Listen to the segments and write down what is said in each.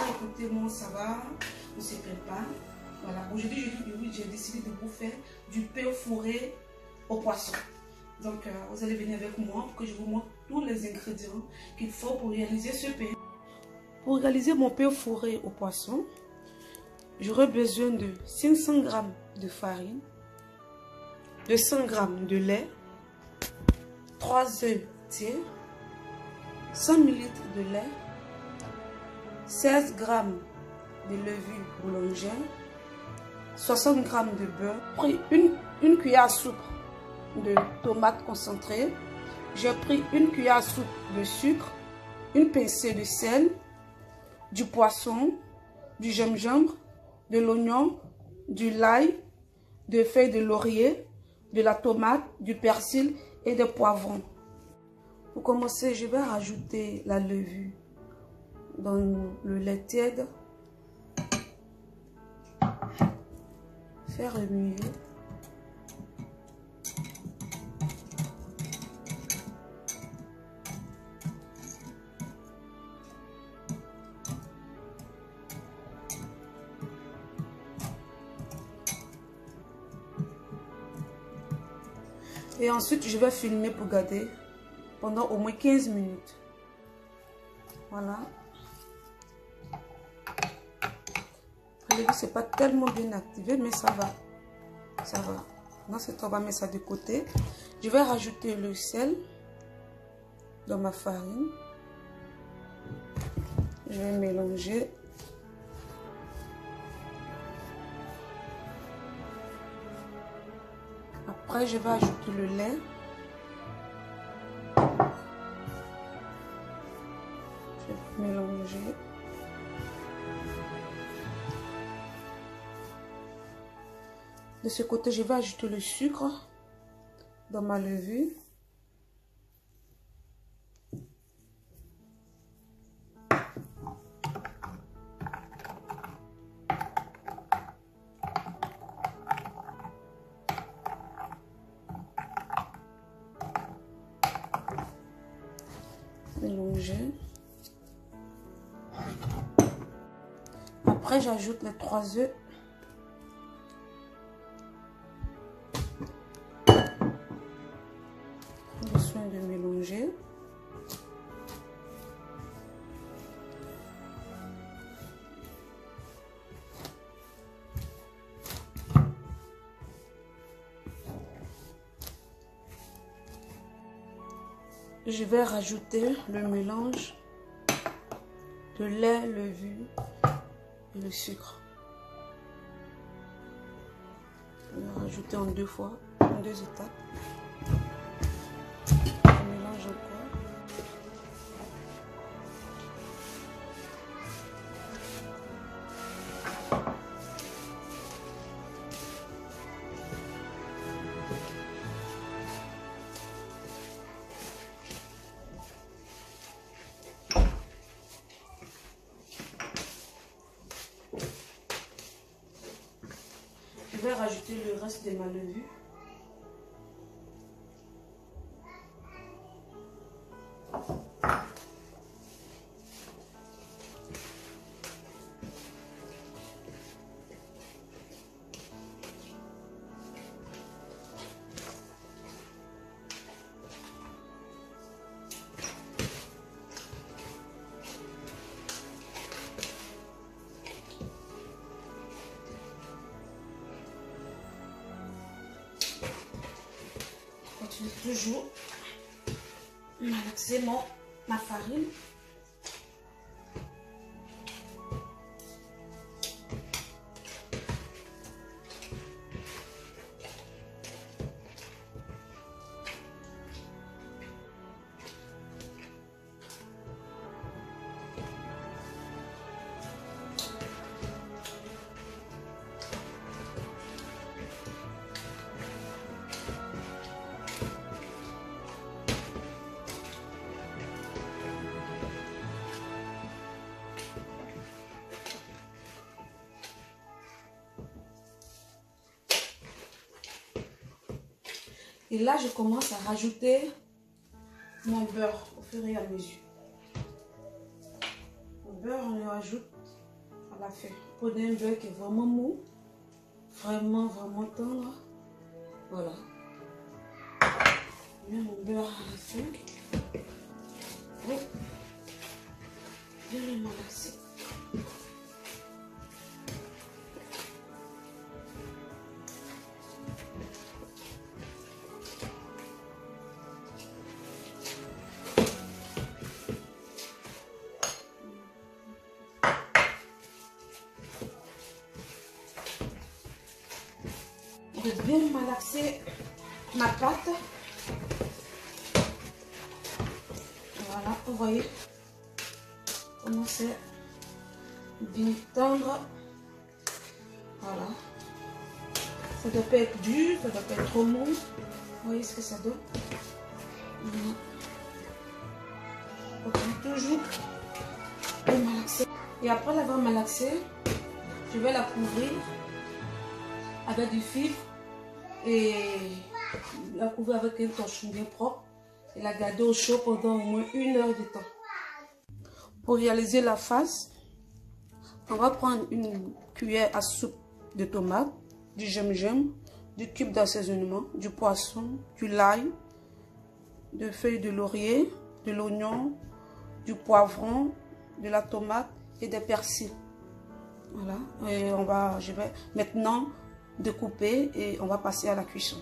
écoutez, moi ça va, on se prépare. Voilà, aujourd'hui j'ai décidé de vous faire du pain au fourré au poisson. Donc vous allez venir avec moi pour que je vous montre tous les ingrédients qu'il faut pour réaliser ce pain. Pour réaliser mon pain au fourré au poisson, j'aurai besoin de 500 g de farine, de 100 g de lait, 3 œufs tiers, 100 ml de lait, 16 g de levure boulangère, 60 g de beurre, pris une cuillère à soupe de tomates concentrées, j'ai pris une cuillère à soupe de sucre, une pincée de sel, du poisson, du gingembre, de l'oignon, du l'ail, des feuilles de laurier, de la tomate, du persil et des poivrons. Pour commencer, je vais rajouter la levure dans le lait tiède. Faire remuer. Et ensuite, je vais filmer pour garder pendant au moins 15 minutes. Voilà. Le levure, c'est pas tellement bien activé, mais ça va. Ça va. Dans ce temps, on va mettre ça de côté. Je vais rajouter le sel dans ma farine. Je vais mélanger. Après, je vais ajouter le lait. Je vais mélanger. De ce côté, je vais ajouter le sucre dans ma levure. Mélanger. Après, j'ajoute les 3 œufs. Prends soin de mélanger. Je vais rajouter le mélange de lait, levure et le sucre. Je vais rajouter en 2 fois, en 2 étapes. Je mélange encore. Je vais rajouter le reste de ma levure. Toujours malaxer ma farine. Et là, je commence à rajouter mon beurre au fur et à mesure. Le beurre, on le rajoute à la fin. Prenez un beurre qui est vraiment mou, vraiment tendre. Voilà. Je mets mon beurre à la fin. Oui. Bien le malaxer. De bien malaxer ma pâte. Voilà, vous voyez comment c'est bien tendre. Voilà. Ça ne doit pas être dur, ça ne doit pas être trop mou. Vous voyez ce que ça donne. Voilà. Donc, toujours bien malaxer. Et après l'avoir malaxé, je vais la couvrir avec du fil et la couvrir avec un torchon bien propre et la garder au chaud pendant au moins 1 heure de temps. Pour réaliser la face, on va prendre une cuillère à soupe de tomate, du gingembre, du cube d'assaisonnement, du poisson, du l'ail, de feuilles de laurier, de l'oignon, du poivron, de la tomate et des persils. Voilà, et je vais maintenant découper et on va passer à la cuisson.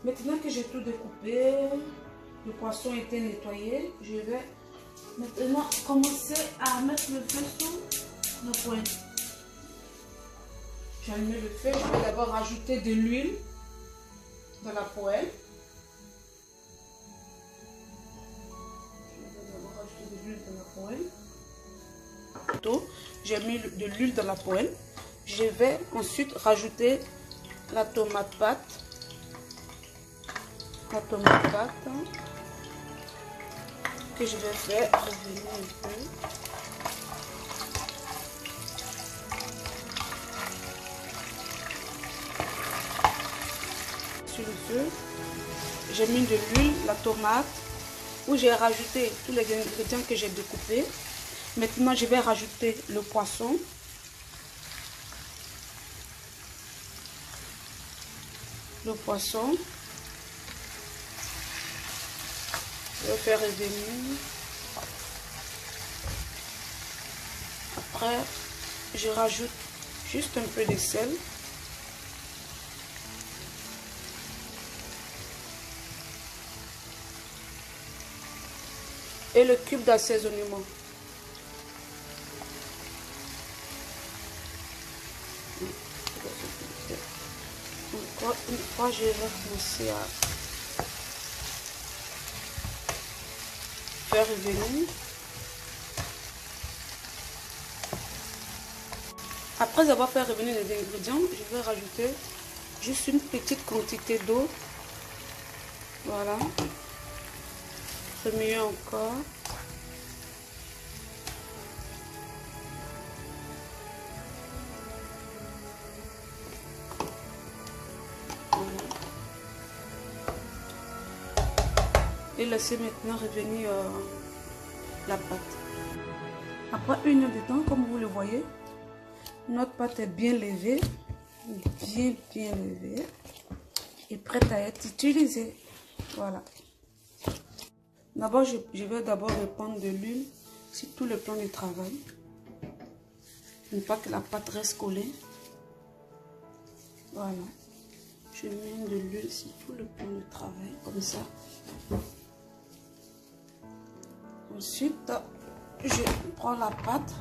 Maintenant que j'ai tout découpé, le poisson a été nettoyé, je vais maintenant commencer à mettre le feu sur la poêle. J'allume le feu, je vais d'abord rajouter de l'huile dans la poêle. J'ai mis de l'huile dans la poêle. Je vais ensuite rajouter la tomate pâte. Que je vais faire revenir un peu. Sur le feu, j'ai mis de l'huile, la tomate, où j'ai rajouté tous les ingrédients que j'ai découpés. Maintenant, je vais rajouter le poisson. Je vais faire revenir. Après, je rajoute juste un peu de sel. Et le cube d'assaisonnement. Une fois, je vais commencer à faire revenir. Après avoir fait revenir les ingrédients, je vais rajouter juste une petite quantité d'eau. Voilà. Remuer encore. Et laisser maintenant revenir la pâte. Après 1 heure de temps, comme vous le voyez, notre pâte est bien levée, bien levée et prête à être utilisée. Voilà. D'abord, je vais d'abord répandre de l'huile sur tout le plan de travail. Une fois que la pâte reste collée. Voilà. Je mets de l'huile sur tout le plan de travail, comme ça. Ensuite, je prends la pâte.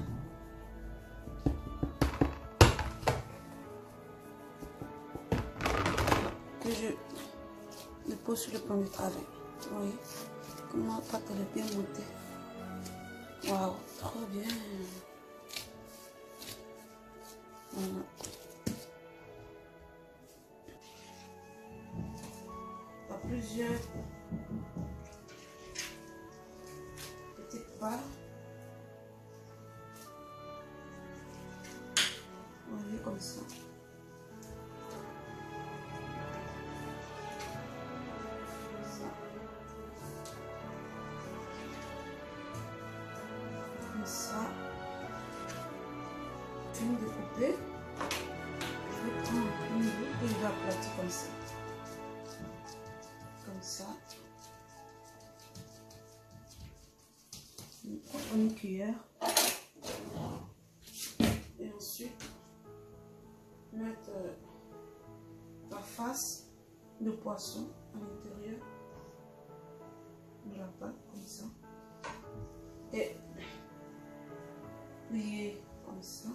Que je dépose sur le plan de travail. Vous voyez comment la pâte elle est bien montée. Waouh, trop bien. Voilà. À plusieurs petites barres. Vous voyez comme ça. Comme ça. une de côté. Je vais prendre une boule et je vais aplatir comme ça. Comme ça. On prend une cuillère. Et ensuite, mettre la face de poisson à l'intérieur de la pâte, comme ça. Et plier comme ça.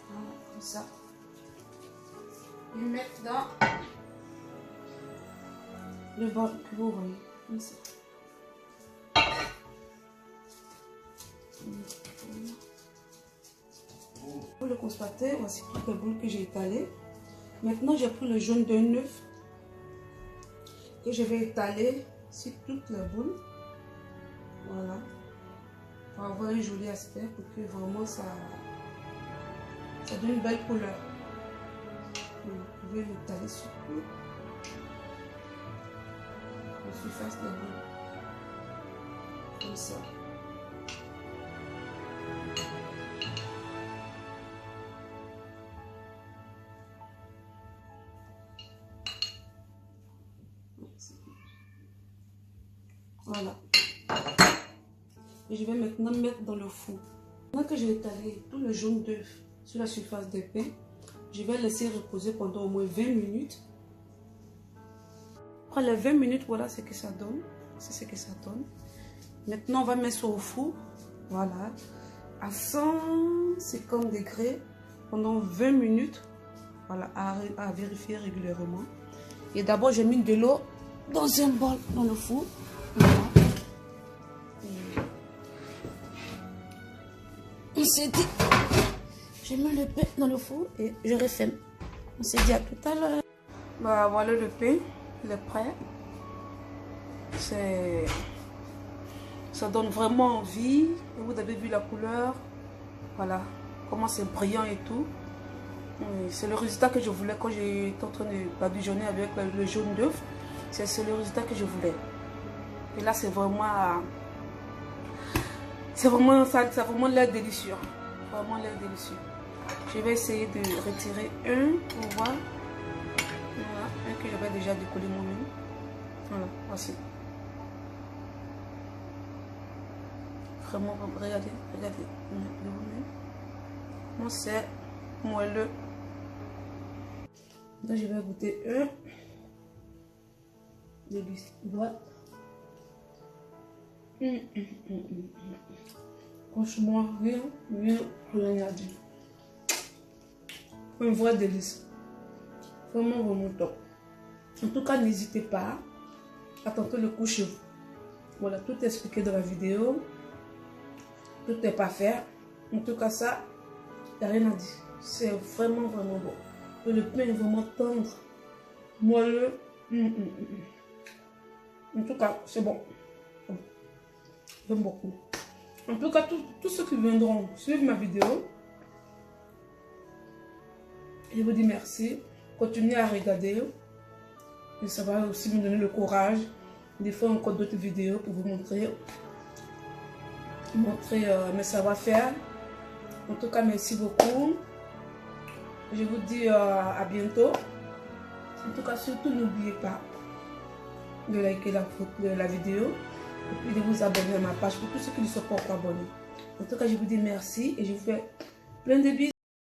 Voilà, comme ça. Et mettre dans le bol que vous voyez, comme ça. Pour le constater, voici toutes les boules que j'ai étalées. Maintenant, j'ai pris le jaune d'un œuf que je vais étaler sur toutes les boules. Voilà. Pour avoir un joli aspect, pour que vraiment ça donne une belle couleur. Vous pouvez l'étaler sur tout. La surface de la boule. Comme ça. Voilà. Et je vais maintenant mettre dans le four. Maintenant que j'ai étalé tout le jaune d'œuf sur la surface des pains, je vais laisser reposer pendant au moins 20 minutes. Après les 20 minutes, voilà ce que ça donne. C'est ce que ça donne. Maintenant, on va mettre ça au four. Voilà. À 150 degrés pendant 20 minutes. Voilà, à vérifier régulièrement. Et d'abord, j'ai mis de l'eau dans un bol dans le four. Voilà. On s'est dit, j'ai mis le pain dans le four et je referme. On s'est dit à tout à l'heure. Bah voilà le pain, il est prêt. Ça donne vraiment envie. Vous avez vu la couleur. Voilà, comment c'est brillant et tout. C'est le résultat que je voulais quand j'étais en train de badigeonner avec le jaune d'œuf. C'est le résultat que je voulais. Et là, c'est vraiment ça a vraiment l'air délicieux. Vraiment l'air délicieux. Je vais essayer de retirer un pour voir. Voilà, un que j'avais déjà décollé moi-même. Voilà, voici. Vraiment, regardez, regardez. Moi, c'est moelleux. Là, je vais goûter un. Délicieux. Voilà. Franchement, rien à dire. Un vrai délice. Vraiment top. En tout cas, n'hésitez pas à tenter le coup chez vous. Voilà, tout est expliqué dans la vidéo. Tout n'est pas fait. En tout cas, ça, il n'y a rien à dire. C'est vraiment bon. Et le pain est vraiment tendre, moelleux. En tout cas, c'est bon. J'aime beaucoup. En tout cas, tous ceux qui viendront suivre ma vidéo, je vous dis merci. Continuez à regarder. Et ça va aussi me donner le courage de faire encore d'autres vidéos pour vous montrer mes savoir-faire. En tout cas, merci beaucoup. Je vous dis à bientôt. En tout cas, surtout, n'oubliez pas de liker la vidéo. Et puis de vous abonner à ma page pour tous ceux qui ne sont pas encore abonnés. En tout cas, je vous dis merci et je vous fais plein de bisous.